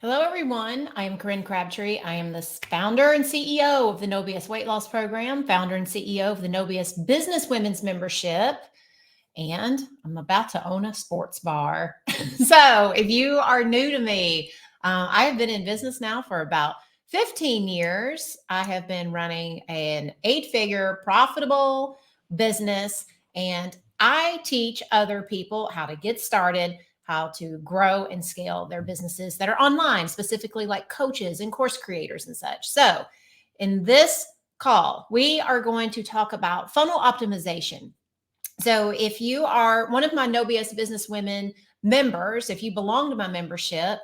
Hello, everyone. I am Corinne Crabtree. I am the founder and CEO of the No BS Weight Loss Program, founder and CEO of the No BS Business Women's Membership, and I'm about to own a sports bar. So, if you are new to me, I have been in business now for about 15 years. I have been running an 8-figure profitable business, and I teach other people how to get started, how to grow and scale their businesses that are online, specifically like coaches and course creators and such. So, in this call, we are going to talk about funnel optimization. So, if you are one of my No BS Business Women members, if you belong to my membership,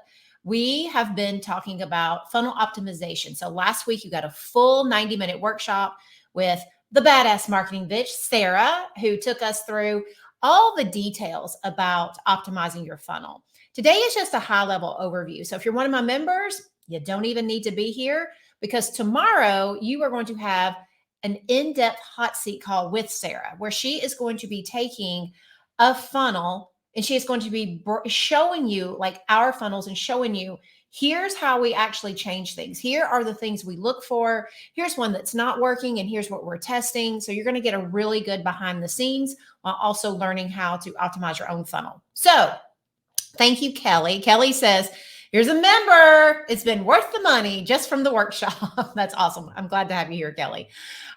we have been talking about funnel optimization. So, last week you got a full 90-minute workshop with the badass marketing bitch, Sarah, who took us through all the details about optimizing your funnel. Today is just a high level overview. So, if you're one of my members, you don't even need to be here because tomorrow you are going to have an in-depth hot seat call with Sarah, where she is going to be taking a funnel and she is going to be showing you like our funnels and showing you here's how we actually change things. Here are the things we look for. Here's one that's not working and here's what we're testing. So you're going to get a really good behind the scenes while also learning how to optimize your own funnel. So thank you, Kelly. Kelly says, here's a member. It's been worth the money just from the workshop. That's awesome. I'm glad to have you here, Kelly.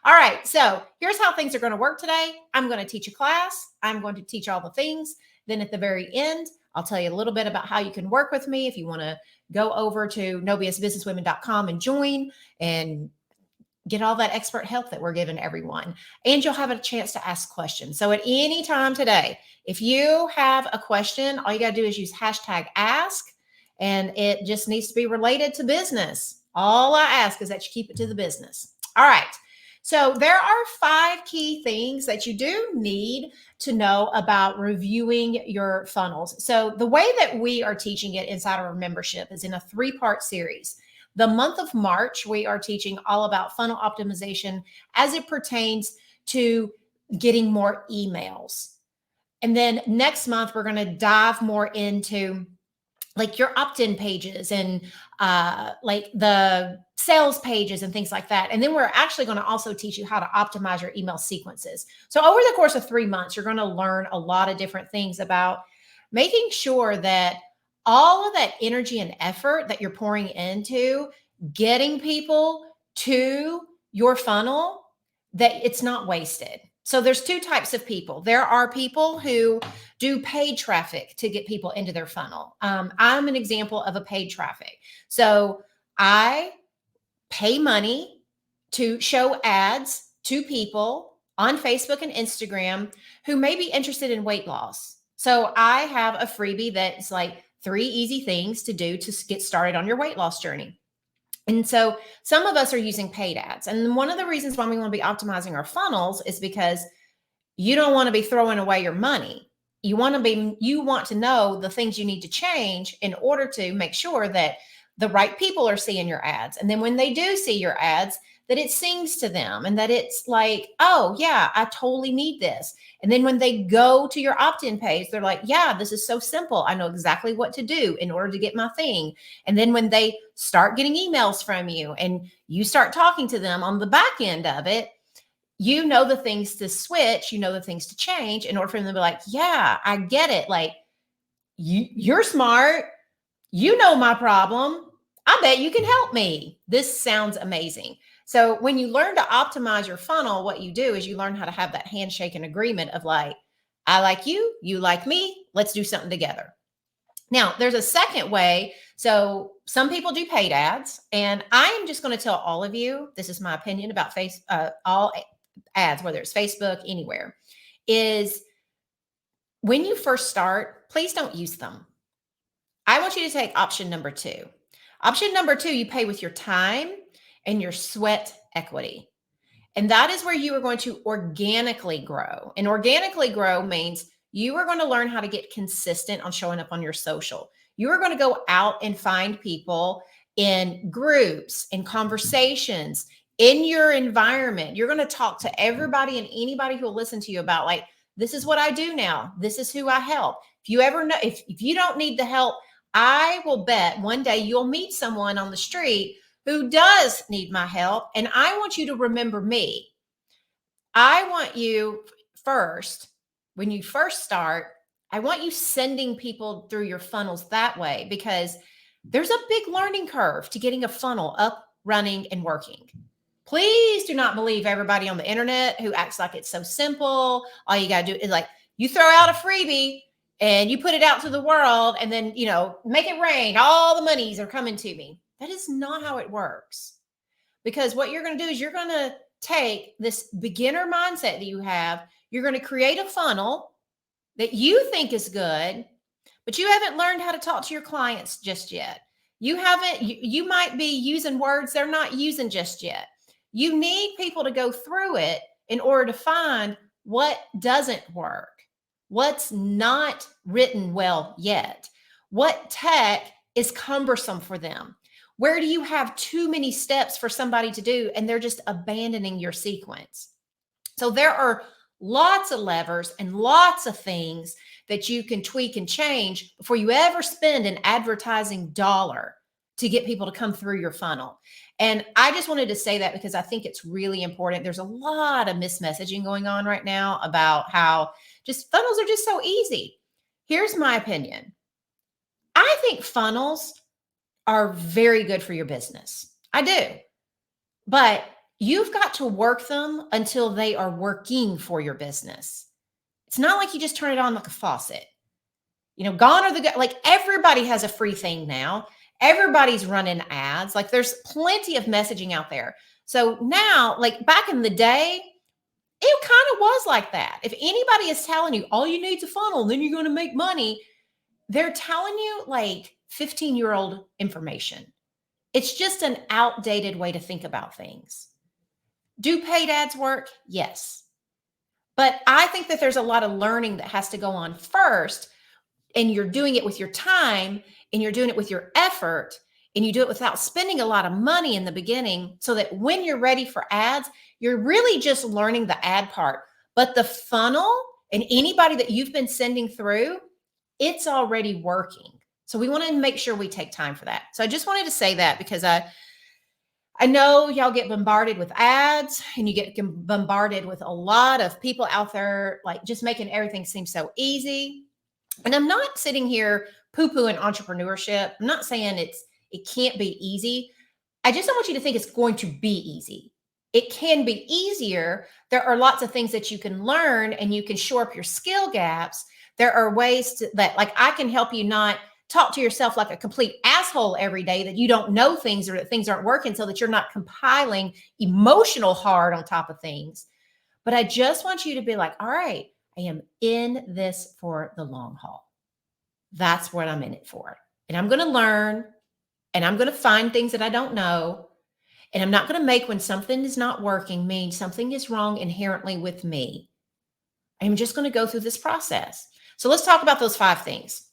All right. So here's how things are going to work today. I'm going to teach a class. I'm going to teach all the things. Then at the very end, I'll tell you a little bit about how you can work with me if you want to go over to nobsbusinesswomen.com and join and get all that expert help that we're giving everyone. And you'll have a chance to ask questions. So at any time today, if you have a question, all you got to do is use #ask, and it just needs to be related to business. All I ask is that you keep it to the business. All right. So there are 5 key things that you do need to know about reviewing your funnels. So the way that we are teaching it inside our membership is in a 3-part series. The month of March, we are teaching all about funnel optimization as it pertains to getting more emails. And then next month, we're going to dive more into like your opt-in pages and like the sales pages and things like that. And then we're actually going to also teach you how to optimize your email sequences. So over the course of 3 months, you're going to learn a lot of different things about making sure that all of that energy and effort that you're pouring into getting people to your funnel, that it's not wasted. So there's 2 types of people. There are people who do paid traffic to get people into their funnel. I'm an example of a paid traffic. So I pay money to show ads to people on Facebook and Instagram who may be interested in weight loss. So I have a freebie that's like 3 easy things to do to get started on your weight loss journey. And so some of us are using paid ads. And one of the reasons why we want to be optimizing our funnels is because you don't want to be throwing away your money. You want to know the things you need to change in order to make sure that the right people are seeing your ads. And then when they do see your ads, that it sings to them and that it's like, oh yeah, I totally need this. And then when they go to your opt-in page, they're like, yeah, this is so simple. I know exactly what to do in order to get my thing. And then when they start getting emails from you and you start talking to them on the back end of it, you know the things to switch, you know the things to change in order for them to be like, yeah, I get it. Like you're smart. You know my problem. I bet you can help me. This sounds amazing. So when you learn to optimize your funnel, what you do is you learn how to have that handshake and agreement of like, I like you, you like me, let's do something together. Now, there's a second way. So some people do paid ads, and I am just going to tell all of you, this is my opinion about all ads, whether it's Facebook, anywhere, is when you first start, please don't use them. I want you to take option number 2. Option number 2, you pay with your time and your sweat equity. And that is where you are going to organically grow. And organically grow means you are going to learn how to get consistent on showing up on your social. You are going to go out and find people in groups, in conversations, in your environment. You're going to talk to everybody and anybody who will listen to you about like, this is what I do now. This is who I help. If you ever know, if you don't need the help, I will bet one day you'll meet someone on the street who does need my help. And I want you to remember me. I want you first, when you first start, I want you sending people through your funnels that way, because there's a big learning curve to getting a funnel up, running, and working. Please do not believe everybody on the internet who acts like it's so simple. All you got to do is like, you throw out a freebie and you put it out to the world and then, make it rain. All the monies are coming to me. That is not how it works. Because what you're going to do is you're going to take this beginner mindset that you have, you're going to create a funnel that you think is good, but you haven't learned how to talk to your clients just yet. You might be using words they're not using just yet. You need people to go through it in order to find what doesn't work, what's not written well yet, what tech is cumbersome for them. Where do you have too many steps for somebody to do and they're just abandoning your sequence? So there are lots of levers and lots of things that you can tweak and change before you ever spend an advertising dollar to get people to come through your funnel. And I just wanted to say that because I think it's really important. There's a lot of mismessaging going on right now about how just funnels are just so easy. Here's my opinion. I think funnels are very good for your business. I do. But you've got to work them until they are working for your business. It's not like you just turn it on like a faucet. Gone are like everybody has a free thing now. Everybody's running ads. Like there's plenty of messaging out there. So now, like back in the day, it kind of was like that. If anybody is telling you all you need is a funnel, then you're going to make money, they're telling you like 15-year-old information. It's just an outdated way to think about things. Do paid ads work? Yes. But I think that there's a lot of learning that has to go on first, and you're doing it with your time and you're doing it with your effort, and you do it without spending a lot of money in the beginning, so that when you're ready for ads, you're really just learning the ad part. But the funnel and anybody that you've been sending through, it's already working. So we want to make sure we take time for that. So I just wanted to say that because I know y'all get bombarded with ads and you get bombarded with a lot of people out there, like just making everything seem so easy. And I'm not sitting here poo-pooing entrepreneurship. I'm not saying it can't be easy. I just don't want you to think it's going to be easy. It can be easier. There are lots of things that you can learn and you can shore up your skill gaps. There are ways that like I can help you not talk to yourself like a complete asshole every day, that you don't know things or that things aren't working, so that you're not compiling emotional hard on top of things. But I just want you to be like, all right, I am in this for the long haul. That's what I'm in it for. And I'm going to learn, and I'm going to find things that I don't know. And I'm not going to make when something is not working mean something is wrong inherently with me. I'm just going to go through this process. So let's talk about those 5 things.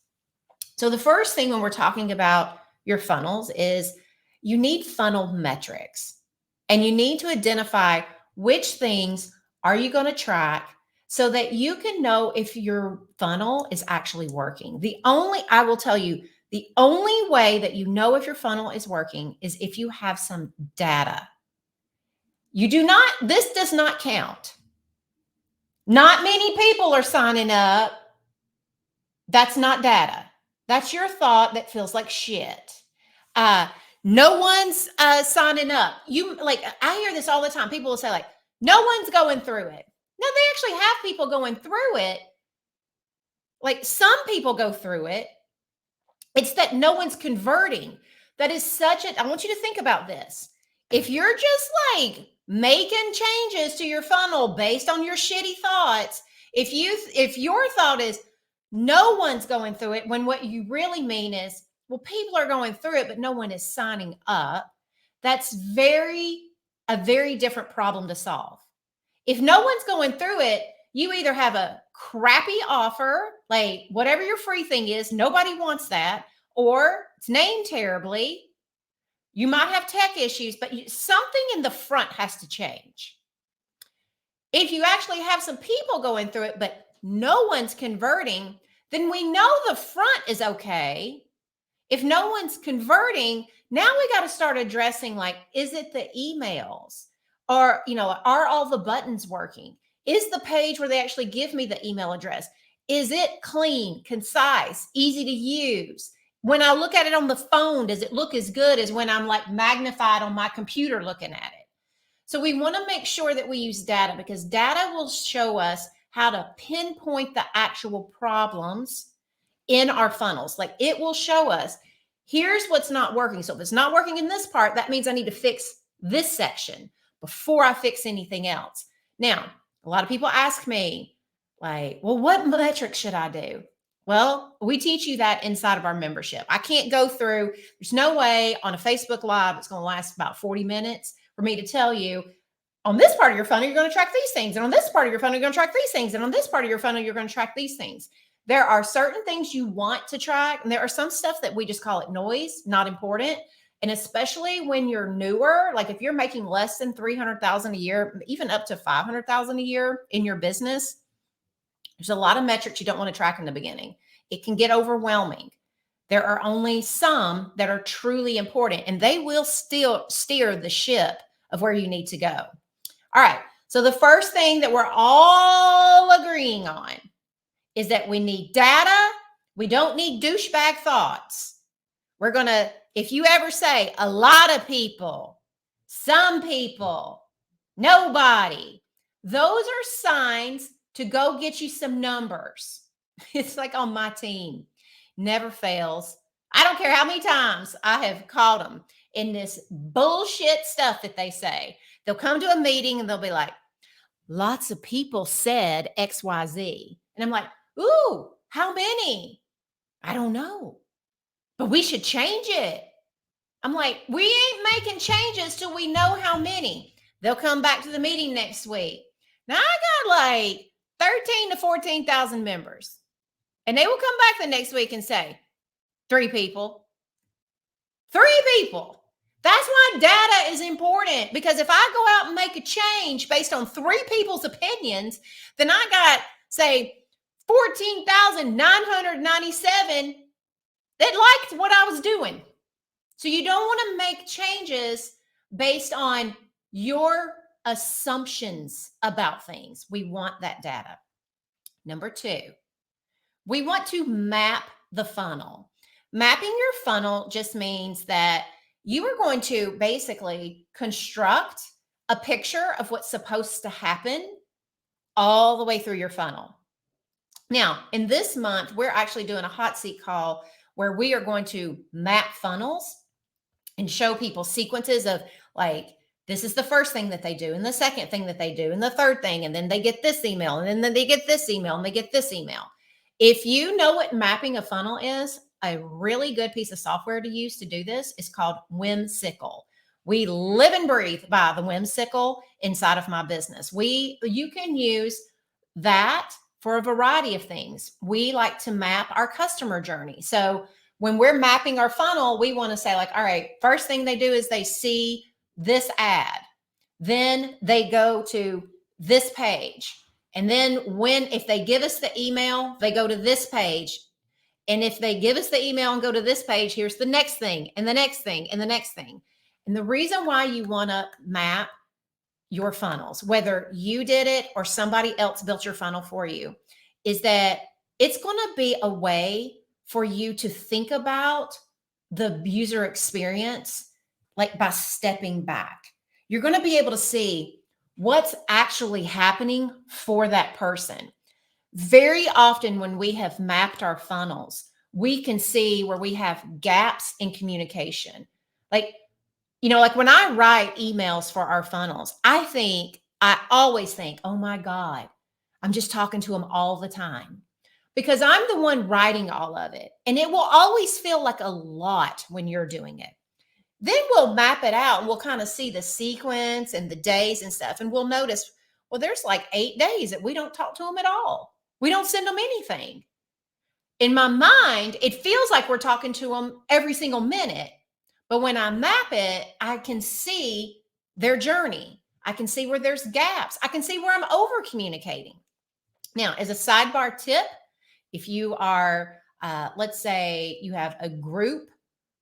So the first thing when we're talking about your funnels is you need funnel metrics, and you need to identify which things are you going to track so that you can know if your funnel is actually working. I will tell you, the only way that you know if your funnel is working is if you have some data. This does not count. Not many people are signing up. That's not data. That's your thought that feels like shit. No one's signing up. I hear this all the time. People will say like, no one's going through it. No, they actually have people going through it. Like some people go through it. It's that no one's converting. That is I want you to think about this. If you're just like making changes to your funnel based on your shitty thoughts, if your thought is no one's going through it, when what you really mean is, well, people are going through it, but no one is signing up, that's a very different problem to solve. If no one's going through it, you either have a crappy offer, like whatever your free thing is, nobody wants that, or it's named terribly. You might have tech issues, but something in the front has to change. If you actually have some people going through it, but no one's converting, then we know the front is okay. If no one's converting, now we got to start addressing, like, is it the emails? Or, are all the buttons working? Is the page where they actually give me the email address? Is it clean, concise, easy to use? When I look at it on the phone, does it look as good as when I'm like magnified on my computer looking at it? So we want to make sure that we use data, because data will show us how to pinpoint the actual problems in our funnels. Like, it will show us, here's what's not working. So if it's not working in this part, that means I need to fix this section before I fix anything else. Now, a lot of people ask me, like, well, what metrics should I do? Well, we teach you that inside of our membership. I can't go through, there's no way on a Facebook Live, it's going to last about 40 minutes for me to tell you, on this part of your funnel, you're going to track these things. And on this part of your funnel, you're going to track these things. And on this part of your funnel, you're going to track these things. There are certain things you want to track, and there are some stuff that we just call it noise, not important. And especially when you're newer, like if you're making less than 300,000 a year, even up to 500,000 a year in your business, there's a lot of metrics you don't want to track in the beginning. It can get overwhelming. There are only some that are truly important, and they will still steer the ship of where you need to go. All right. So the first thing that we're all agreeing on is that we need data. We don't need douchebag thoughts. We're going to, if you ever say a lot of people, some people, nobody, those are signs to go get you some numbers. It's like on my team, never fails. I don't care how many times I have caught them in this bullshit stuff that they say. They'll come to a meeting and they'll be like, lots of people said XYZ. And I'm like, ooh, how many? I don't know, but we should change it. I'm like, we ain't making changes till we know how many. They'll come back to the meeting next week. Now I got like 13 to 14,000 members. And they will come back the next week and say, 3 people. 3 people. That's why data is important, because if I go out and make a change based on 3 people's opinions, then I got, say, 14,997 that liked what I was doing. So you don't want to make changes based on your assumptions about things. We want that data. Number 2, we want to map the funnel. Mapping your funnel just means that you are going to basically construct a picture of what's supposed to happen all the way through your funnel. Now, in this month, we're actually doing a hot seat call where we are going to map funnels and show people sequences of, like, this is the first thing that they do, and the second thing that they do, and the third thing, and then they get this email, and then they get this email, and they get this email. If you know what mapping a funnel is, a really good piece of software to use to do this is called Whimsical. We live and breathe by the Whimsical inside of my business. You can use that for a variety of things. We like to map our customer journey. So when we're mapping our funnel, we want to say, like, all right, first thing they do is they see this ad. Then they go to this page. And then if they give us the email, they go to this page. And if they give us the email and go to this page, here's the next thing, and the next thing, and the next thing. And the reason why you want to map your funnels, whether you did it or somebody else built your funnel for you, is that it's going to be a way for you to think about the user experience, like by stepping back. You're going to be able to see what's actually happening for that person. Very often when we have mapped our funnels, we can see where we have gaps in communication. Like when I write emails for our funnels, I always think, oh my God, I'm just talking to them all the time, because I'm the one writing all of it. And it will always feel like a lot when you're doing it. Then we'll map it out and we'll kind of see the sequence and the days and stuff. And we'll notice, well, there's like 8 days that we don't talk to them at all. We don't send them anything. In my mind, it feels like we're talking to them every single minute. But when I map it, I can see their journey. I can see where there's gaps. I can see where I'm over communicating. Now, as a sidebar tip, if you are, let's say you have a group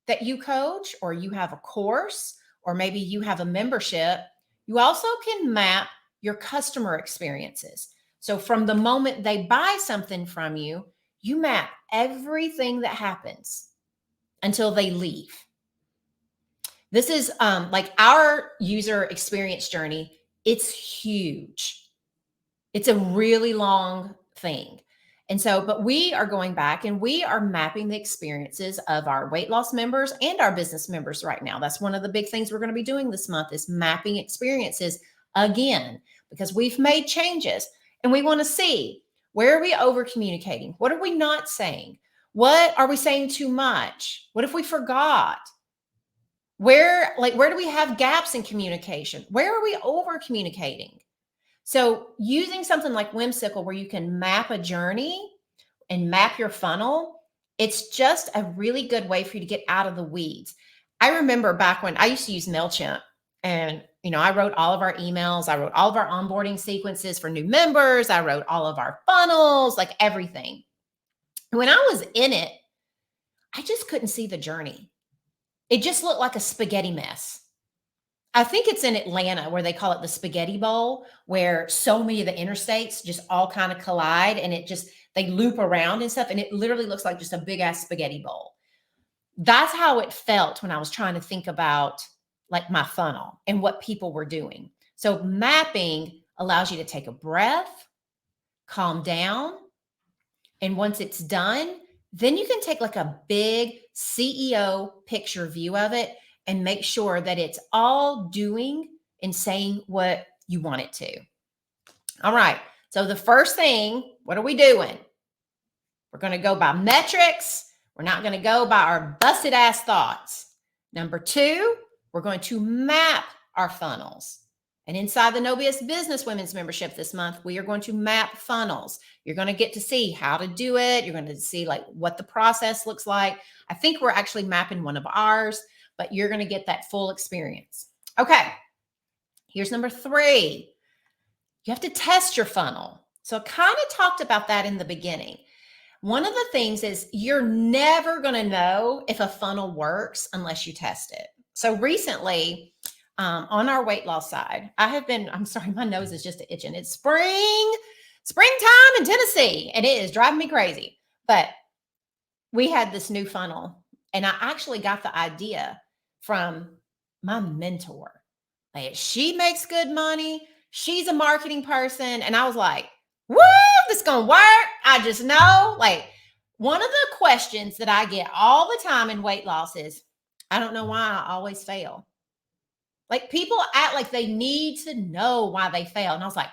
that you coach, or you have a course, or maybe you have a membership, you also can map your customer experiences. So from the moment they buy something from you, you map everything that happens until they leave. This is like our user experience journey. It's huge. It's a really long thing. And so, but we are going back and we are mapping the experiences of our weight loss members and our business members right now. That's one of the big things we're going to be doing this month, is mapping experiences again, because we've made changes and we want to see, where are we over communicating? What are we not saying? What are we saying too much? What if we forgot? Where do we have gaps in communication? Where are we over communicating? So using something like Whimsical, where you can map a journey and map your funnel, it's just a really good way for you to get out of the weeds. I remember back when I used to use MailChimp, and I wrote all of our emails. I wrote all of our onboarding sequences for new members. I wrote all of our funnels, like everything. When I was in it, I just couldn't see the journey. It just looked like a spaghetti mess. I think it's in Atlanta where they call it the spaghetti bowl, where so many of the interstates just all kind of collide, and they loop around and stuff. And it literally looks like just a big ass spaghetti bowl. That's how it felt when I was trying to think about like my funnel and what people were doing. So mapping allows you to take a breath, calm down. And once it's done, then you can take like a big CEO picture view of it and make sure that it's all doing and saying what you want it to. All right. So the first thing, what are we doing? We're going to go by metrics. We're not going to go by our busted ass thoughts. Number 2, we're going to map our funnels. And inside the Nobius Business Women's Membership this month, we are going to map funnels. You're going to get to see how to do it. You're going to see like what the process looks like. I think we're actually mapping one of ours, but you're going to get that full experience. Okay. Here's number 3. You have to test your funnel. So I kind of talked about that in the beginning. One of the things is you're never going to know if a funnel works unless you test it. So recently, on our weight loss side, I'm sorry, my nose is just itching. It's springtime in Tennessee, and it is driving me crazy. But we had this new funnel, and I actually got the idea from my mentor. Like, she makes good money. She's a marketing person. And I was like, woo, this is going to work. I just know. Like, one of the questions that I get all the time in weight loss is, I don't know why I always fail. Like, people act like they need to know why they fail. And I was like,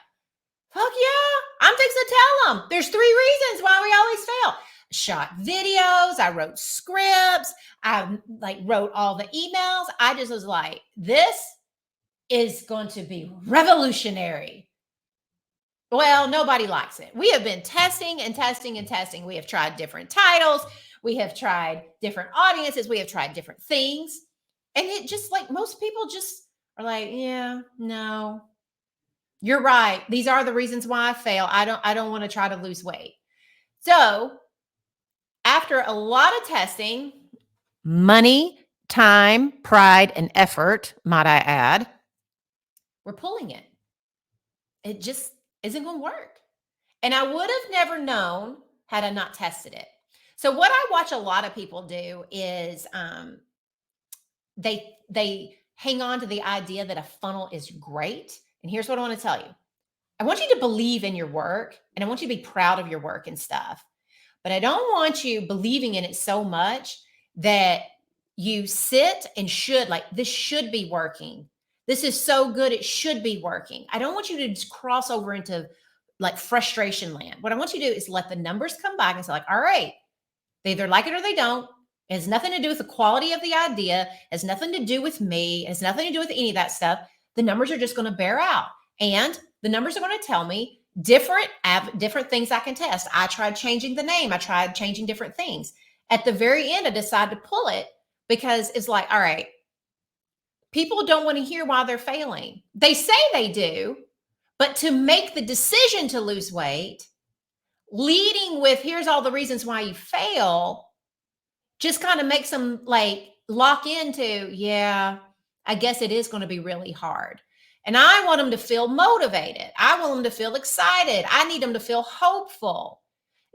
fuck yeah, I'm fixing to tell them. There's 3 reasons why we always fail. Shot videos. I wrote scripts. I wrote all the emails. I just was like, this is going to be revolutionary. Well, nobody likes it. We have been testing and testing and testing. We have tried different titles. We have tried different audiences. We have tried different things. And it just, like, most people just are like, yeah, no, you're right. These are the reasons why I fail. I don't want to try to lose weight. So after a lot of testing, money, time, pride, and effort, might I add, we're pulling it. It just isn't going to work. And I would have never known had I not tested it. So what I watch a lot of people do is they hang on to the idea that a funnel is great. And here's what I want to tell you. I want you to believe in your work, and I want you to be proud of your work and stuff. But I don't want you believing in it so much that you sit and this should be working. This is so good, it should be working. I don't want you to just cross over into like frustration land. What I want you to do is let the numbers come back and say, like, all right, they either like it or they don't. It has nothing to do with the quality of the idea. It has nothing to do with me. It has nothing to do with any of that stuff. The numbers are just going to bear out. And the numbers are going to tell me different things I can test. I tried changing the name. I tried changing different things. At the very end, I decided to pull it because it's like, all right, people don't want to hear why they're failing. They say they do, but to make the decision to lose weight, leading with here's all the reasons why you fail, just kind of makes them like lock into, yeah, I guess it is going to be really hard. And I want them to feel motivated. I want them to feel excited. I need them to feel hopeful.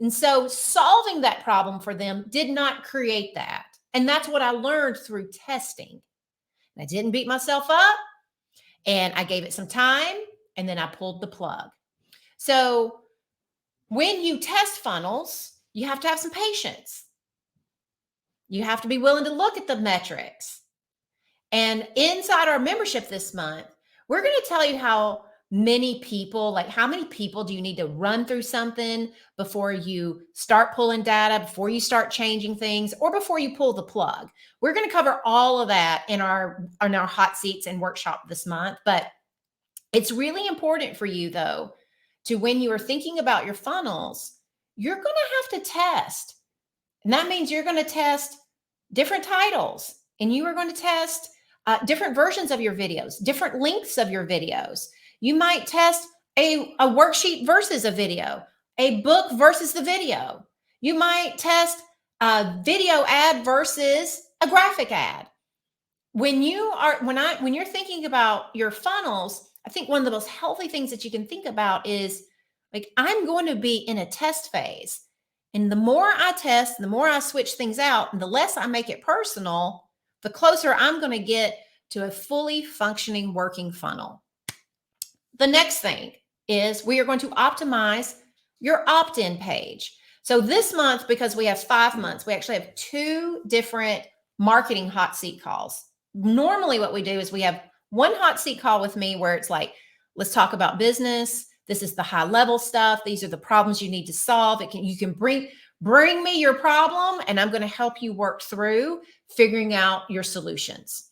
And so solving that problem for them did not create that. And that's what I learned through testing. I didn't beat myself up, and I gave it some time, and then I pulled the plug. So when you test funnels, you have to have some patience. You have to be willing to look at the metrics. And inside our membership this month, we're going to tell you how many people, like how many people do you need to run through something before you start pulling data, before you start changing things, or before you pull the plug. We're going to cover all of that in our hot seats and workshop this month. But it's really important for you, though, to when you are thinking about your funnels, you're going to have to test. And that means you're going to test different titles, and you are going to test different versions of your videos, different lengths of your videos. You might test a worksheet versus a video, a book versus the video. You might test a video ad versus a graphic ad. When you're thinking about your funnels, I think one of the most healthy things that you can think about is, like, I'm going to be in a test phase. And the more I test, the more I switch things out, and the less I make it personal, the closer I'm going to get to a fully functioning working funnel. The next thing is we are going to optimize your opt-in page. So this month, because we have 5 months, we actually have 2 different marketing hot seat calls. Normally what we do is we have one hot seat call with me where it's like, let's talk about business. This is the high level stuff. These are the problems you need to solve. You can bring me your problem, and I'm going to help you work through figuring out your solutions.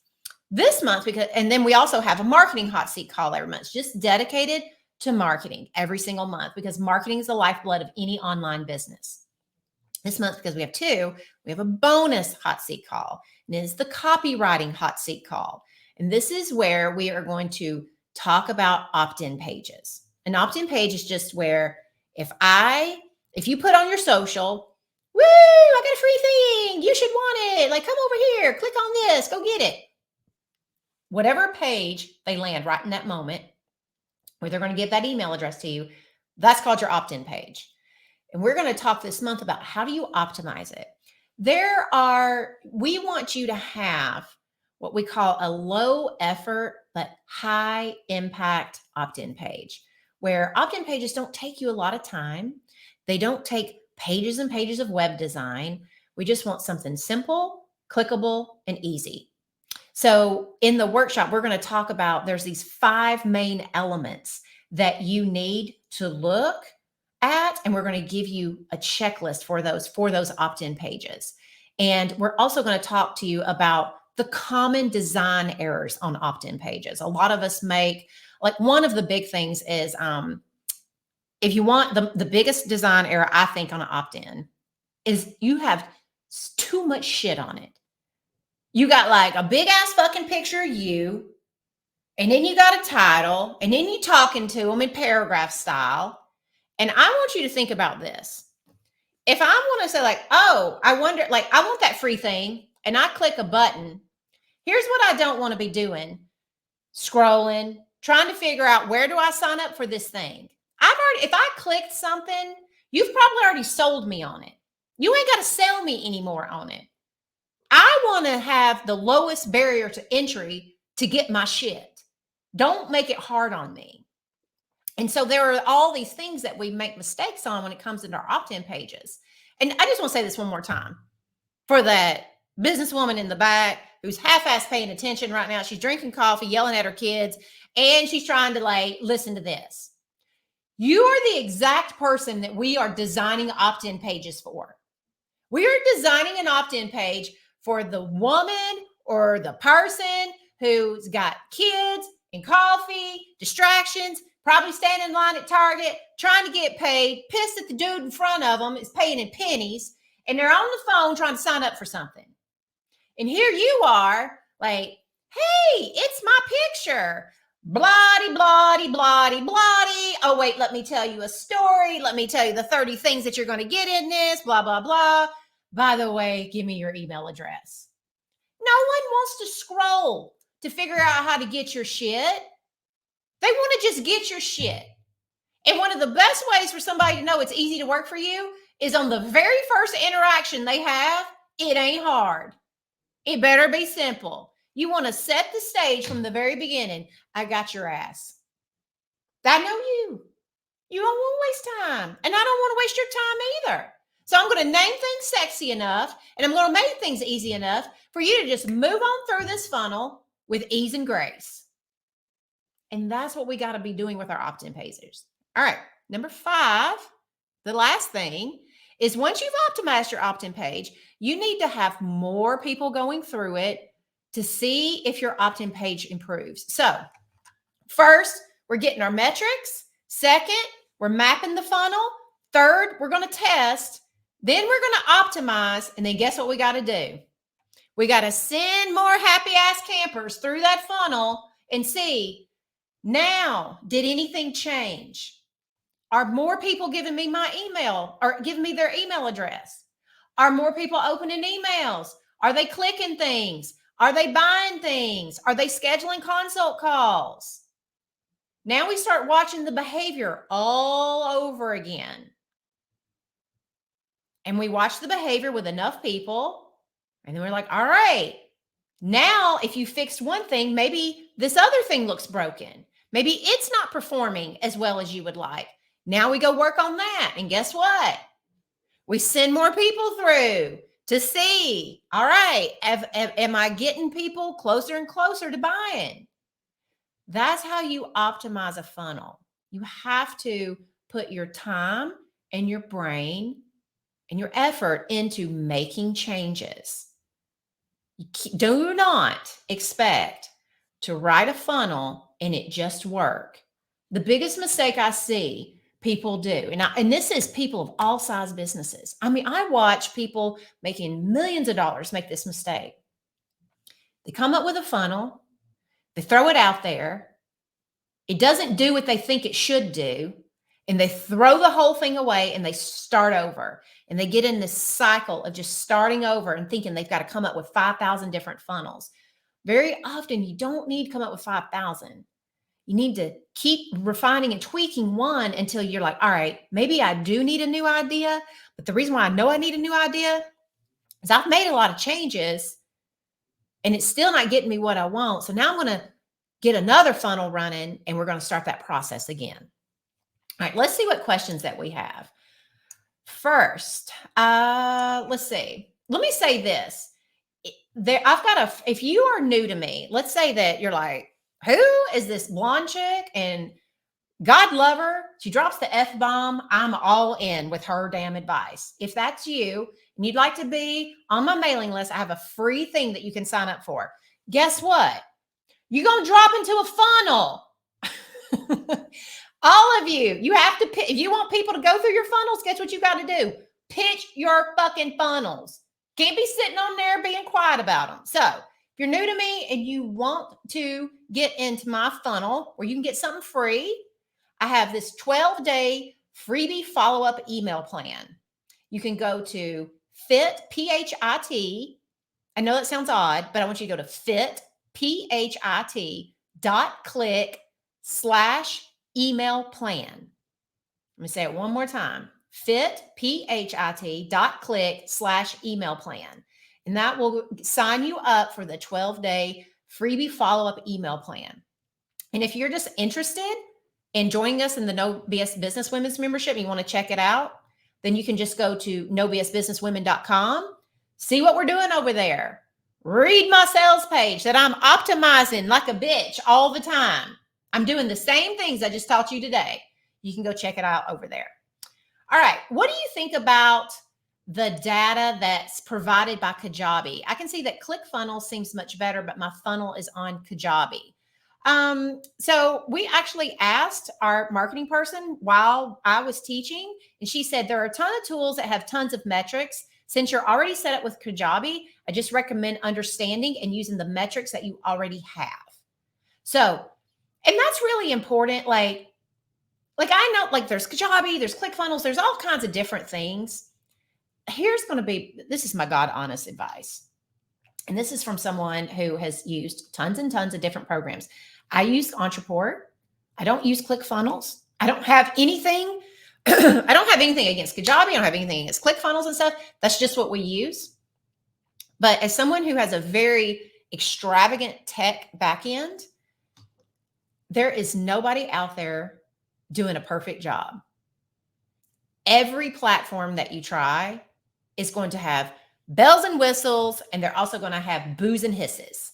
This month, and then we also have a marketing hot seat call every month, just dedicated to marketing every single month, because marketing is the lifeblood of any online business. This month, because we have 2, we have a bonus hot seat call, and it is the copywriting hot seat call. And this is where we are going to talk about opt-in pages. An opt-in page is just where if you put on your social, woo, I got a free thing, you should want it, like, come over here, click on this, go get it. Whatever page they land right in that moment, where they're going to give that email address to you, that's called your opt-in page. And we're going to talk this month about how do you optimize it. We want you to have what we call a low effort but high impact opt-in page, where opt-in pages don't take you a lot of time. They don't take pages and pages of web design. We just want something simple, clickable, and easy. So in the workshop, we're going to talk about, there's these 5 main elements that you need to look at, and we're going to give you a checklist for those opt-in pages. And we're also going to talk to you about the common design errors on opt-in pages. A lot of us make, like, one of the big things is, if you want the biggest design error, I think, on an opt-in is you have too much shit on it. You got like a big ass fucking picture of you, and then you got a title, and then you talking to them in paragraph style. And I want you to think about this. If I want to say, like, oh, I wonder, like, I want that free thing, and I click a button, here's what I don't want to be doing: scrolling, trying to figure out, where do I sign up for this thing? If I clicked something, you've probably already sold me on it. You ain't got to sell me anymore on it. I want to have the lowest barrier to entry to get my shit. Don't make it hard on me. And so there are all these things that we make mistakes on when it comes into our opt-in pages. And I just want to say this one more time for that businesswoman in the back who's half-ass paying attention right now. She's drinking coffee, yelling at her kids, and she's trying to, like, listen to this. You are the exact person that we are designing opt-in pages for. We are designing an opt-in page for the woman or the person who's got kids and coffee, distractions, probably standing in line at Target, trying to get paid, pissed at the dude in front of them is paying in pennies, and they're on the phone trying to sign up for something. And here you are, like, hey, it's my picture. Bloody, bloody, bloody, bloody. Oh, wait, let me tell you a story. Let me tell you the 30 things that you're going to get in this, blah, blah, blah. By the way, give me your email address. No, wants to scroll to figure out how to get your shit. They want to just get your shit. And one of the best ways for somebody to know it's easy to work for you is on the very first interaction they have, it ain't hard. It better be simple. You want to set the stage from the very beginning. I got your ass. I know you. You don't want to waste time. And I don't want to waste your time either. So I'm going to name things sexy enough, and I'm going to make things easy enough for you to just move on through this funnel with ease and grace. And that's what we got to be doing with our opt-in pages. All right. Number 5, the last thing is once you've optimized your opt-in page, you need to have more people going through it to see if your opt-in page improves. So first, we're getting our metrics. Second, we're mapping the funnel. Third, we're going to test. Then we're going to optimize. And then guess what we got to do? We got to send more happy ass campers through that funnel and see, now, did anything change? Are more people giving me my email or giving me their email address? Are more people opening emails? Are they clicking things? Are they buying things? Are they scheduling consult calls? Now we start watching the behavior all over again. And we watch the behavior with enough people. And then we're like, all right, now if you fixed one thing, maybe this other thing looks broken. Maybe it's not performing as well as you would like. Now we go work on that. And guess what? We send more people through to see, all right, am I getting people closer and closer to buying? That's how you optimize a funnel. You have to put your time and your brain and your effort into making changes. You do not expect to write a funnel and it just work. The biggest mistake I see people do, and this is people of all size businesses. I mean, I watch people making millions of dollars make this mistake. They come up with a funnel, they throw it out there, it doesn't do what they think it should do, and they throw the whole thing away and they start over. And they get in this cycle of just starting over and thinking they've got to come up with 5,000 different funnels. Very often, you don't need to come up with 5,000. You need to keep refining and tweaking one until you're like, all right, maybe I do need a new idea. But the reason why I know I need a new idea is I've made a lot of changes and it's still not getting me what I want. So now I'm going to get another funnel running and we're going to start that process again. All right, let's see what questions that we have. First, let's see. Let me say this. If you are new to me, let's say that you're like, who is this blonde chick? And God love her. She drops the F-bomb. I'm all in with her damn advice. If that's you and you'd like to be on my mailing list, I have a free thing that you can sign up for. Guess what? You're going to drop into a funnel. All of you have to pick. If you want people to go through your funnels, guess what you got to do? Pitch your fucking funnels. Can't be sitting on there being quiet about them. So if you're new to me and you want to get into my funnel where you can get something free, I have this 12-day freebie follow-up email plan. You can go to PHIT. I know that sounds odd, but I want you to go to PHIT.click/email plan. Let me say it one more time. PHIT.click/email plan. And that will sign you up for the 12-day freebie follow-up email plan. And if you're just interested in joining us in the No BS Business Women's membership, and you want to check it out, then you can just go to nobsbusinesswomen.com, see what we're doing over there. Read my sales page that I'm optimizing like a bitch all the time. I'm doing the same things I just taught you today. You can go check it out over there. All right. What do you think about the data that's provided by Kajabi? I can see that ClickFunnels seems much better, but my funnel is on Kajabi. So we actually asked our marketing person while I was teaching, and she said there are a ton of tools that have tons of metrics. Since you're already set up with Kajabi, I just recommend understanding and using the metrics that you already have. So, and that's really important. Like I know, like there's Kajabi, there's ClickFunnels, there's all kinds of different things. This is my God honest advice. And this is from someone who has used tons and tons of different programs. I use Entreport. I don't use ClickFunnels. I don't have anything. I don't have anything against Kajabi. I don't have anything against ClickFunnels and stuff. That's just what we use. But as someone who has a very extravagant tech backend, there is nobody out there doing a perfect job. Every platform that you try is going to have bells and whistles, and they're also going to have boos and hisses.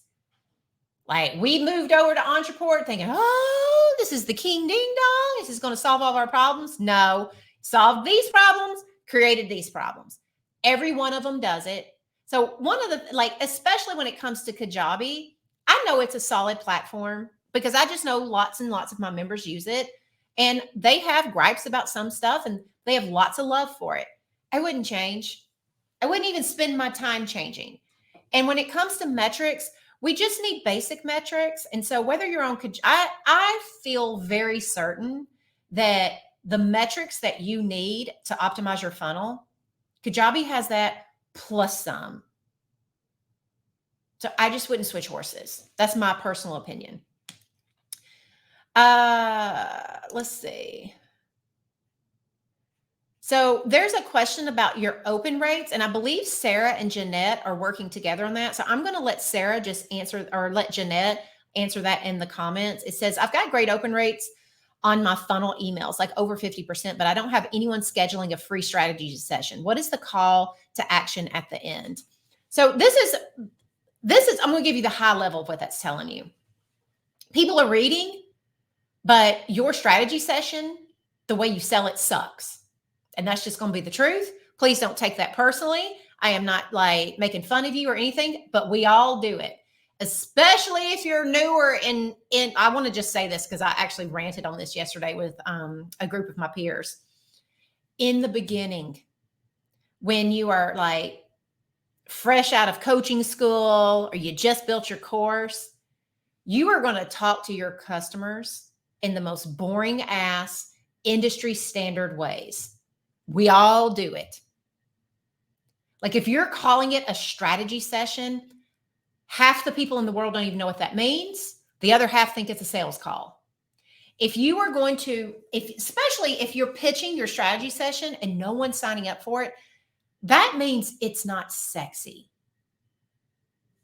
Like, we moved over to Entreport thinking, oh, this is the king ding dong. This is going to solve all of our problems. No, solved these problems, created these problems. Every one of them does it. So one of the, like, especially when it comes to Kajabi, I know it's a solid platform because I just know lots and lots of my members use it, and they have gripes about some stuff and they have lots of love for it. I wouldn't change. I wouldn't even spend my time changing. And when it comes to metrics, we just need basic metrics. And so whether you're on, I feel very certain that the metrics that you need to optimize your funnel, Kajabi has that plus some. So I just wouldn't switch horses. That's my personal opinion. Let's see. So there's a question about your open rates, and I believe Sarah and Jeanette are working together on that. So I'm going to let Sarah just answer, or let Jeanette answer that in the comments. It says, I've got great open rates on my funnel emails, like over 50%, but I don't have anyone scheduling a free strategy session. What is the call to action at the end? So this is, I'm going to give you the high level of what that's telling you. People are reading, but your strategy session, the way you sell it sucks. And that's just going to be the truth. Please don't take that personally. I am not like making fun of you or anything, but we all do it, especially if you're newer. In I want to just say this because I actually ranted on this yesterday with a group of my peers. In the beginning, when you are like fresh out of coaching school or you just built your course, you are going to talk to your customers in the most boring ass industry standard ways. We all do it. Like, if you're calling it a strategy session, half the people in the world don't even know what that means. The other half think it's a sales call. If you are going to, especially if you're pitching your strategy session and no one's signing up for it, that means it's not sexy.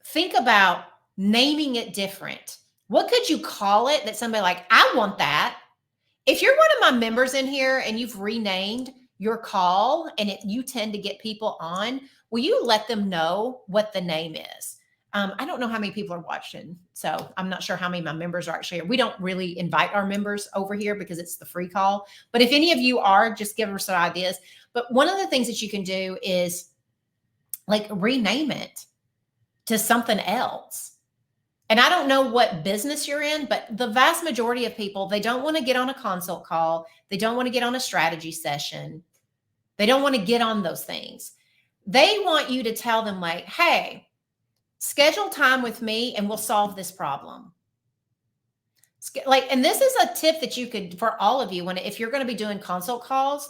Think about naming it different. What could you call it that somebody like, I want that? If you're one of my members in here and you've renamed your call and you tend to get people on, will you let them know what the name is? I don't know how many people are watching, so I'm not sure how many of my members are actually here. We don't really invite our members over here because it's the free call. But if any of you are, just give us some ideas. But one of the things that you can do is like rename it to something else. And I don't know what business you're in, but the vast majority of people, they don't want to get on a consult call. They don't want to get on a strategy session. They don't want to get on those things. They want you to tell them like, hey, schedule time with me and we'll solve this problem. Like, and this is a tip that you could, for all of you, if you're going to be doing consult calls,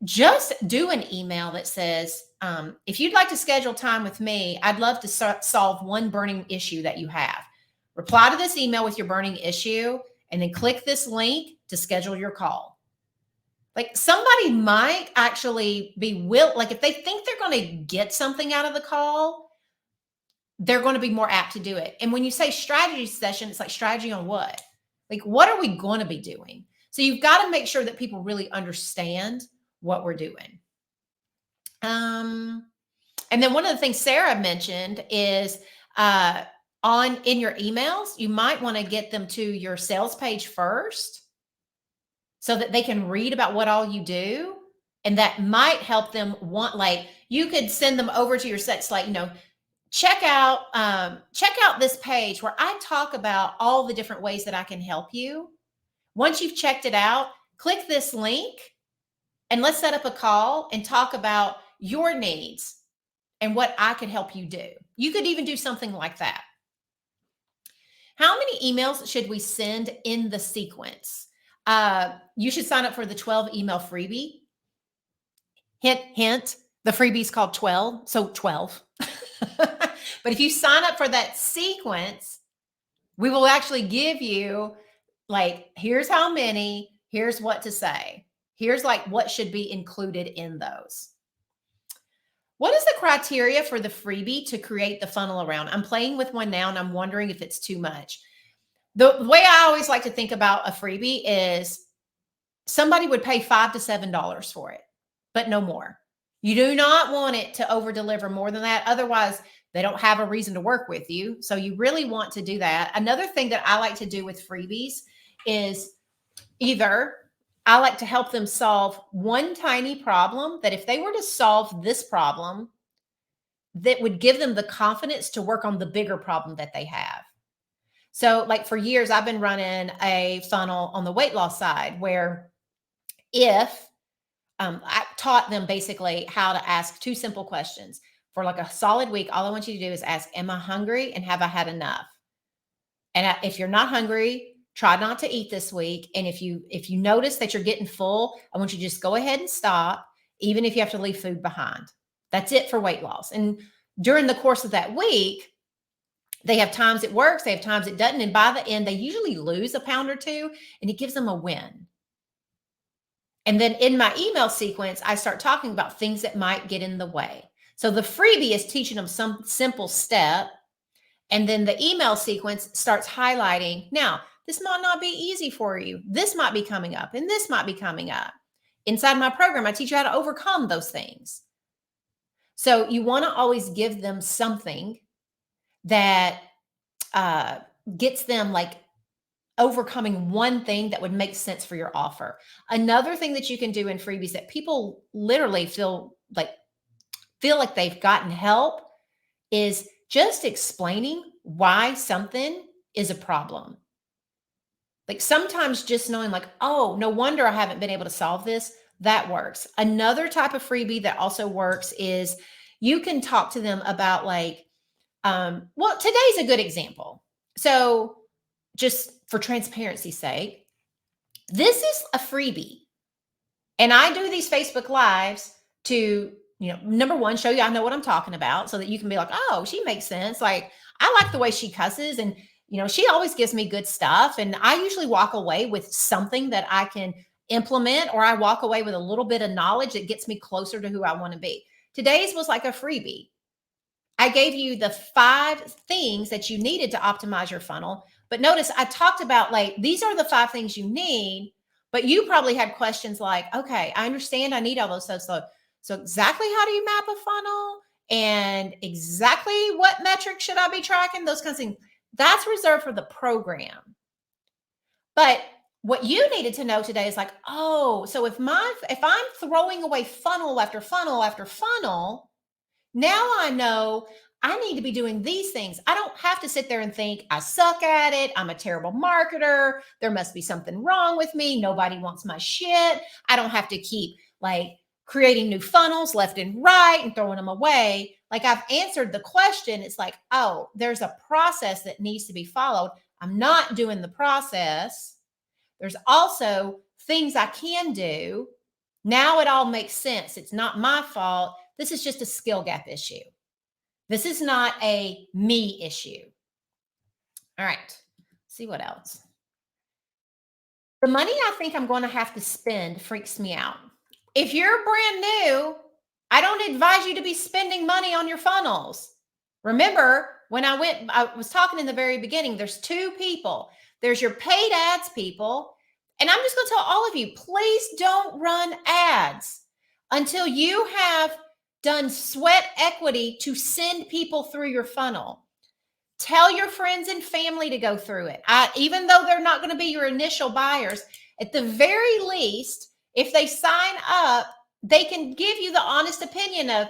just do an email that says, if you'd like to schedule time with me, I'd love to solve one burning issue that you have. Reply to this email with your burning issue and then click this link to schedule your call. Like, somebody might actually be like, if they think they're going to get something out of the call, they're going to be more apt to do it. And when you say strategy session, it's like, strategy on what? Like, what are we going to be doing? So you've got to make sure that people really understand what we're doing. And then one of the things Sarah mentioned is in your emails, you might want to get them to your sales page first so that they can read about what all you do. And that might help them like, you could send them over to your sets, like, check out this page where I talk about all the different ways that I can help you. Once you've checked it out, click this link and let's set up a call and talk about your needs and what I can help you do. You could even do something like that. How many emails should we send in the sequence? You should sign up for the 12 email freebie. Hint, the freebie is called 12. So 12. But But if you sign up for that sequence, we will actually give you like, here's how many, here's what to say. Here's like what should be included in those. What is the criteria for the freebie to create the funnel around? I'm playing with one now and I'm wondering if it's too much. The way I always like to think about a freebie is somebody would pay $5 to $7 for it, but no more. You do not want it to over deliver more than that. Otherwise, they don't have a reason to work with you. So you really want to do that. Another thing that I like to do with freebies is either I like to help them solve one tiny problem that if they were to solve this problem, that would give them the confidence to work on the bigger problem that they have. So like for years, I've been running a funnel on the weight loss side where if I taught them basically how to ask 2 simple questions for like a solid week. All I want you to do is ask, am I hungry and have I had enough? And if you're not hungry, try not to eat this week. And if you notice that you're getting full, I want you to just go ahead and stop, even if you have to leave food behind. That's it for weight loss. And during the course of that week, they have times it works, they have times it doesn't. And by the end, they usually lose a pound or 2, and it gives them a win. And then in my email sequence, I start talking about things that might get in the way. So the freebie is teaching them some simple step. And then the email sequence starts highlighting, now, this might not be easy for you. This might be coming up, and this might be coming up. Inside my program, I teach you how to overcome those things. So you want to always give them something that gets them like overcoming one thing that would make sense for your offer. Another thing that you can do in freebies that people literally feel like they've gotten help is just explaining why something is a problem. Like sometimes just knowing like, oh, no wonder I haven't been able to solve this, that works. Another type of freebie that also works is you can talk to them about like, well, today's a good example. So just for transparency's sake, this is a freebie. And I do these Facebook Lives to, number one, show you I know what I'm talking about so that you can be like, oh, she makes sense. Like, I like the way she cusses and, she always gives me good stuff. And I usually walk away with something that I can implement, or I walk away with a little bit of knowledge that gets me closer to who I want to be. Today's was like a freebie. I gave you the 5 things that you needed to optimize your funnel. But notice I talked about like, these are the 5 things you need, but you probably had questions like, okay, I understand I need all those stuff. So exactly how do you map a funnel and exactly what metrics should I be tracking? Those kinds of things. That's reserved for the program. But what you needed to know today is like, oh, so if I'm throwing away funnel after funnel after funnel, now I know I need to be doing these things. I don't have to sit there and think I suck at it. I'm a terrible marketer. There must be something wrong with me. Nobody wants my shit. I don't have to keep like creating new funnels left and right and throwing them away. Like I've answered the question. It's like, oh, there's a process that needs to be followed. I'm not doing the process. There's also things I can do. Now it all makes sense. It's not my fault. This is just a skill gap issue. This is not a me issue. All right. Let's see what else. The money I think I'm going to have to spend freaks me out. If you're brand new, I don't advise you to be spending money on your funnels. Remember, when I was talking in the very beginning, there's 2 people. There's your paid ads people. And I'm just going to tell all of you, please don't run ads until you have done sweat equity to send people through your funnel. Tell your friends and family to go through it. Even though they're not going to be your initial buyers, at the very least, if they sign up, they can give you the honest opinion of,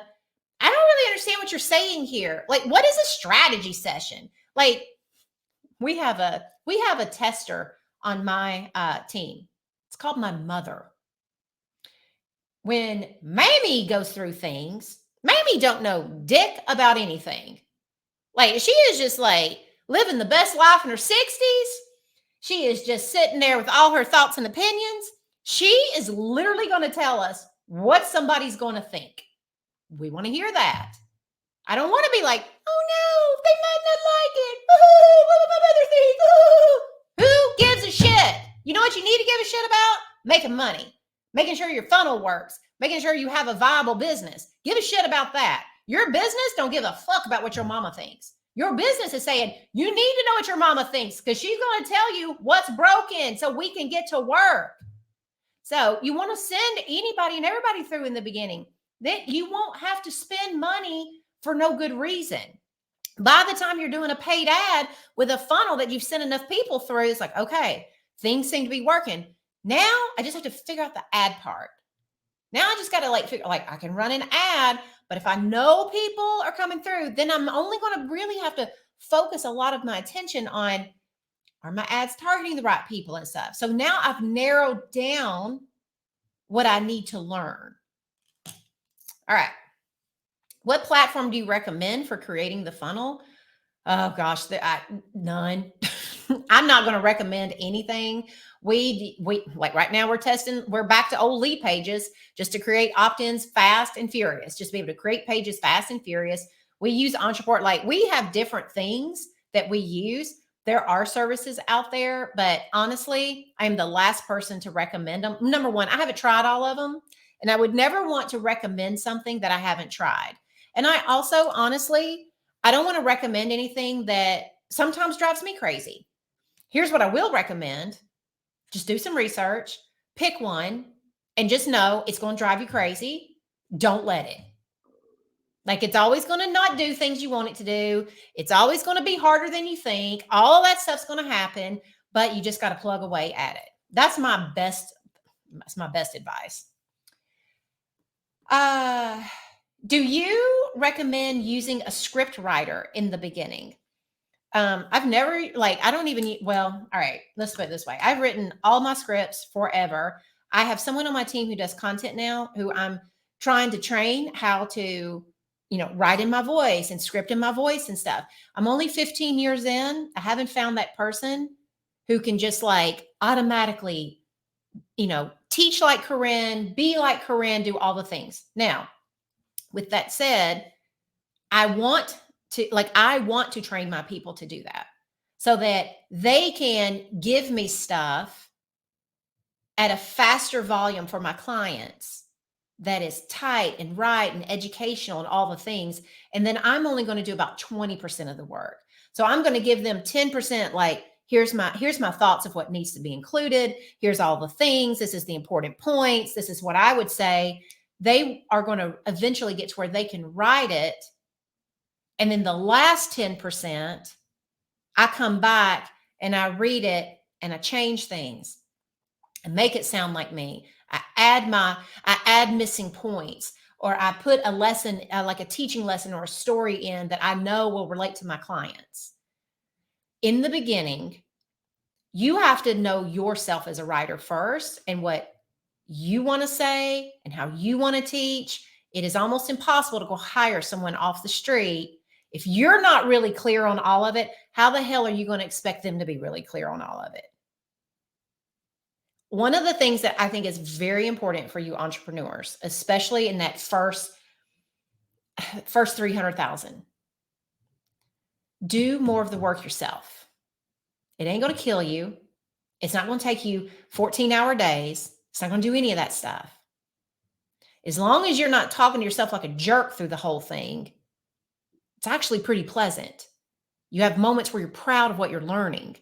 I don't really understand what you're saying here. Like, what is a strategy session? Like, we have a tester on my team. It's called my mother. When Mamie goes through things, Mamie don't know dick about anything. Like, she is just like living the best life in her 60s. She is just sitting there with all her thoughts and opinions. She is literally going to tell us what somebody's going to think. We want to hear that. I don't want to be like, Oh no, they might not like it. Ooh, what about other things? Ooh. Who gives a shit? You know what you need to give a shit about? Making money, making sure your funnel works, making sure you have a viable business. Give a shit about that. Your business don't give a fuck about what your mama thinks. Your business is saying, you need to know what your mama thinks because she's going to tell you what's broken so we can get to work. So you want to send anybody and everybody through in the beginning. Then you won't have to spend money for no good reason. By the time you're doing a paid ad with a funnel that you've sent enough people through, it's like, okay, things seem to be working. Now I just have to figure out the ad part. Now I just got to figure, I can run an ad, but if I know people are coming through, then I'm only going to really have to focus a lot of my attention on, are my ads targeting the right people and stuff? So now I've narrowed down what I need to learn. All right. What platform do you recommend for creating the funnel? Oh gosh, none. I'm not going to recommend anything. We like right now we're back to old lead pages just to create opt-ins fast and furious, just be able to create pages fast and furious. We use Entreport, we have different things that we use. There are services out there, but honestly, I'm the last person to recommend them. Number one, I haven't tried all of them, and I would never want to recommend something that I haven't tried. And I also, honestly, I don't want to recommend anything that sometimes drives me crazy. Here's what I will recommend. Just do some research, pick one, and just know it's going to drive you crazy. Don't let it. It's always going to not do things you want it to do. It's always going to be harder than you think. All of that stuff's going to happen, but you just got to plug away at it. That's my best advice. Do you recommend using a script writer in the beginning? I've never, I don't even, all right, let's put it this way. I've written all my scripts forever. I have someone on my team who does content now who I'm trying to train how to, write in my voice and script in my voice and stuff. I'm only 15 years in. I haven't found that person who can just automatically, teach like Corinne, be like Corinne, do all the things. Now, with that said, I want to train my people to do that so that they can give me stuff at a faster volume for my clients that is tight and right and educational and all the things. And then I'm only going to do about 20% of the work. So I'm going to give them 10%, here's my thoughts of what needs to be included. Here's all the things. This is the important points. This is what I would say. They are going to eventually get to where they can write it. And then the last 10%, I come back and I read it and I change things and make it sound like me. I add missing points, or I put a lesson, like a teaching lesson or a story in that I know will relate to my clients. In the beginning, you have to know yourself as a writer first and what you want to say and how you want to teach. It is almost impossible to go hire someone off the street. If you're not really clear on all of it, how the hell are you going to expect them to be really clear on all of it? One of the things that I think is very important for you entrepreneurs, especially in that first 300,000, do more of the work yourself. It ain't going to kill you. It's not going to take you 14-hour days. It's not going to do any of that stuff. As long as you're not talking to yourself like a jerk through the whole thing, it's actually pretty pleasant. You have moments where you're proud of what you're learning.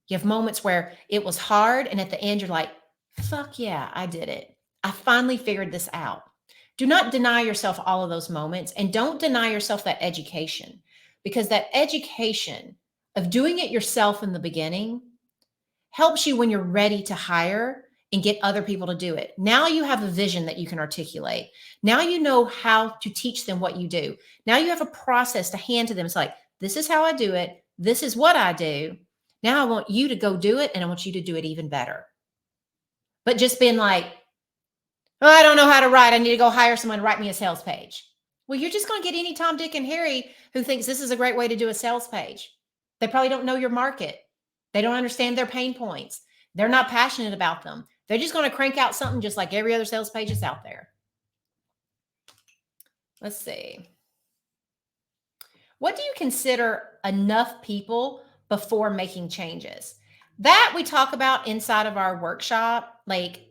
You have moments where it was hard, and at the end, you're like, fuck yeah, I did it. I finally figured this out. Do not deny yourself all of those moments, and don't deny yourself that education, because that education of doing it yourself in the beginning helps you when you're ready to hire and get other people to do it. Now you have a vision that you can articulate. Now you know how to teach them what you do. Now you have a process to hand to them. It's like, this is how I do it. This is what I do. Now I want you to go do it, and I want you to do it even better. But just being like, oh, I don't know how to write. I need to go hire someone to write me a sales page. Well, you're just going to get any Tom, Dick, and Harry who thinks this is a great way to do a sales page. They probably don't know your market. They don't understand their pain points. They're not passionate about them. They're just going to crank out something just like every other sales page is out there. Let's see. What do you consider enough people before making changes? That we talk about inside of our workshop. Like,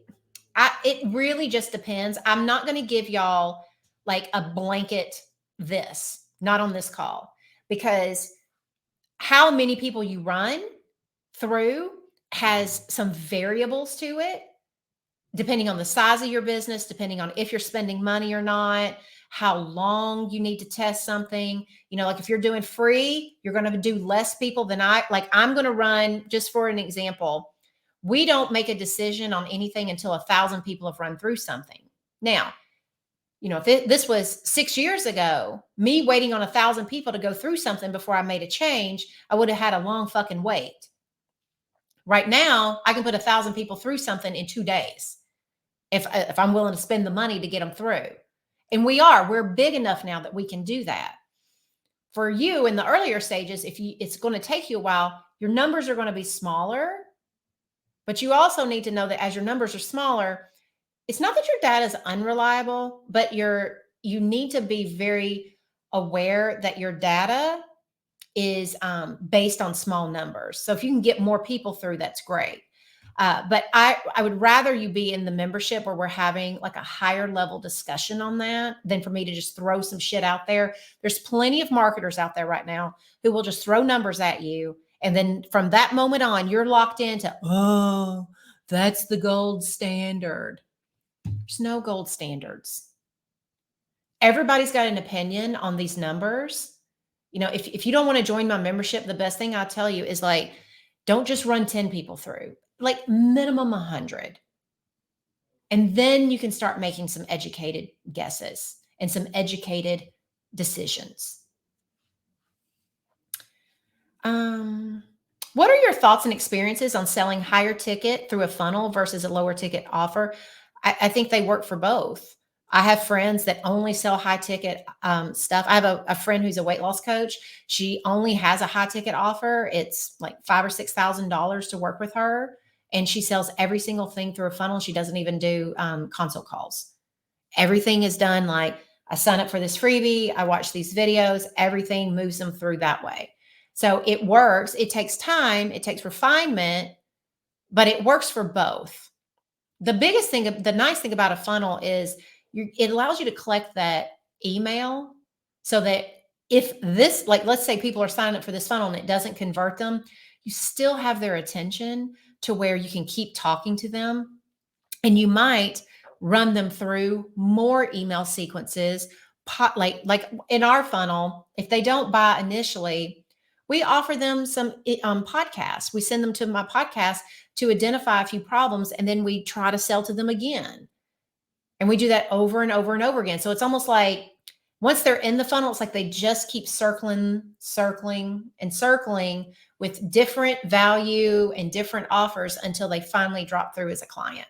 it really just depends. I'm not going to give y'all like a blanket this, not on this call, because how many people you run through has some variables to it, depending on the size of your business, depending on if you're spending money or not, how long you need to test something. Like if you're doing free, you're going to do less people than I'm going to run, just for an example, we don't make a decision on anything until 1,000 people have run through something. Now, if this was 6 years ago, me waiting on 1,000 people to go through something before I made a change, I would have had a long fucking wait. Right now, I can put 1,000 people through something in 2 days if I'm willing to spend the money to get them through. And we're big enough now that we can do that. For you in the earlier stages, it's going to take you a while, your numbers are going to be smaller, but you also need to know that as your numbers are smaller, it's not that your data is unreliable, but you need to be very aware that your data is based on small numbers. So if you can get more people through, that's great. But I would rather you be in the membership where we're having like a higher level discussion on that than for me to just throw some shit out there. There's plenty of marketers out there right now who will just throw numbers at you. And then from that moment on, you're locked into, oh, that's the gold standard. There's no gold standards. Everybody's got an opinion on these numbers. If you don't want to join my membership, the best thing I'll tell you is don't just run 10 people through, like minimum 100. And then you can start making some educated guesses and some educated decisions. What are your thoughts and experiences on selling higher ticket through a funnel versus a lower ticket offer? I think they work for both. I have friends that only sell high ticket stuff. I have a friend who's a weight loss coach. She only has a high ticket offer. It's like $5,000 or $6,000 to work with her. And she sells every single thing through a funnel. She doesn't even do consult calls. Everything is done like, I sign up for this freebie, I watch these videos, everything moves them through that way. So it works. It takes time, it takes refinement, but it works for both. The biggest thing, the nice thing about a funnel is it allows you to collect that email so that if this, like, let's say people are signing up for this funnel and it doesn't convert them, you still have their attention to where you can keep talking to them. And you might run them through more email sequences. Like in our funnel, if they don't buy initially, we offer them some podcasts. We send them to my podcast to identify a few problems, and then we try to sell to them again. And we do that over and over and over again. So it's almost like once they're in the funnel, it's like they just keep circling with different value and different offers until they finally drop through as a client.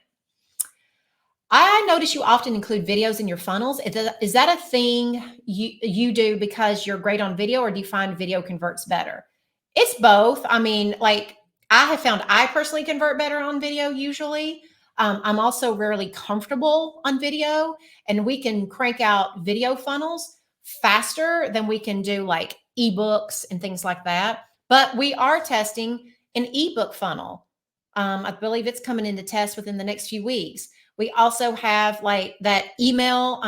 I notice you often include videos in your funnels. Is that a thing you do because you're great on video, or do you find video converts better? It's both. I mean, like I have found I personally convert better on video usually. I'm also rarely comfortable on video, and we can crank out video funnels faster than we can do like ebooks and things like that. But we are testing an ebook funnel. I believe it's coming into test within the next few weeks. We also have like that email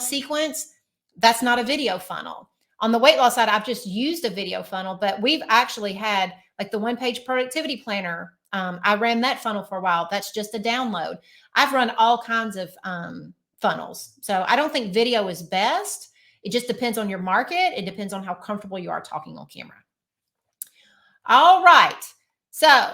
sequence. That's not a video funnel. On the weight loss side, I've just used a video funnel, but we've actually had like the one-page productivity planner. I ran that funnel for a while. That's just a download. I've run all kinds of funnels. So I don't think video is best. It just depends on your market. It depends on how comfortable you are talking on camera. All right. So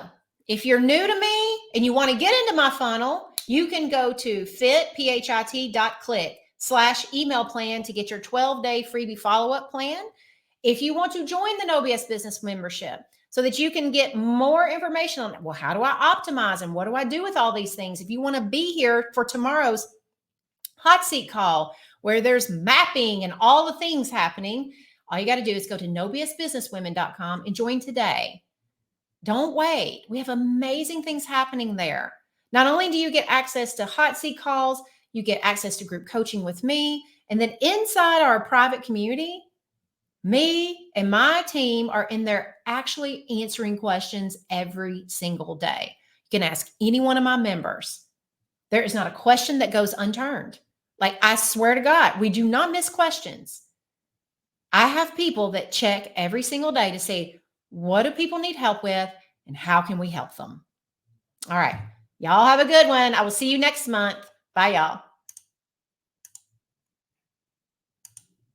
if you're new to me and you want to get into my funnel, you can go to phit.click/email plan to get your 12-day freebie follow-up plan. If you want to join the NoBS business membership so that you can get more information on, well, how do I optimize and what do I do with all these things? If you want to be here for tomorrow's hot seat call where there's mapping and all the things happening, all you got to do is go to nobiusbusinesswomen.com and join today. Don't wait. We have amazing things happening there. Not only do you get access to hot seat calls, you get access to group coaching with me. And then inside our private community, Me and my team are in there actually answering questions every single day. You can ask any one of my members. There is not a question that goes unturned. Like, I swear to God, we do not miss questions. I have people that check every single day to see what do people need help with and how can we help them. All right. Y'all have a good one. I will see you next month. Bye, y'all.